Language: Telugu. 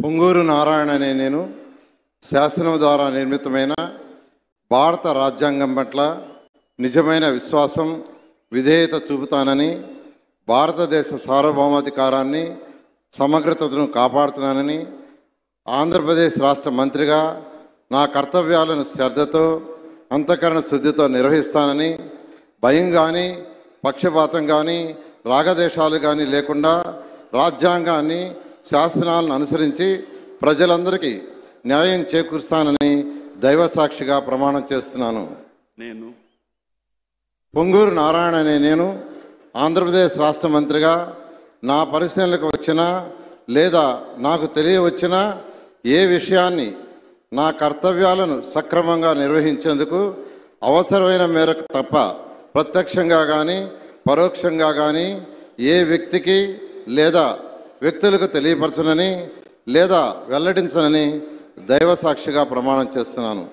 పొంగూరు నారాయణ అనే నేను శాసనం ద్వారా నిర్మితమైన భారత రాజ్యాంగం పట్ల నిజమైన విశ్వాసం విధేయత చూపుతానని, భారతదేశ సార్వభౌమాధికారాన్ని సమగ్రతను కాపాడుతున్నానని, ఆంధ్రప్రదేశ్ రాష్ట్ర మంత్రిగా నా కర్తవ్యాలను శ్రద్ధతో అంతఃకరణ శుద్ధితో నిర్వహిస్తానని, భయం కానీ పక్షపాతం కానీ రాగదేశాలు కానీ లేకుండా రాజ్యాంగాన్ని శాసనాలను అనుసరించి ప్రజలందరికీ న్యాయం చేకూరుస్తానని దైవ సాక్షిగా ప్రమాణం చేస్తున్నాను. నేను పొంగూరు నారాయణ అనే నేను ఆంధ్రప్రదేశ్ రాష్ట్ర మంత్రిగా నా పరిశీలనకు వచ్చినా లేదా నాకు తెలియవచ్చినా ఏ విషయాన్ని నా కర్తవ్యాలను సక్రమంగా నిర్వహించేందుకు అవసరమైన మేరకు తప్ప ప్రత్యక్షంగా కానీ పరోక్షంగా కానీ ఏ వ్యక్తికి లేదా వ్యక్తులకు తెలియపరచనని లేదా వెల్లడించనని దైవ సాక్షిగా ప్రమాణం చేస్తున్నాను.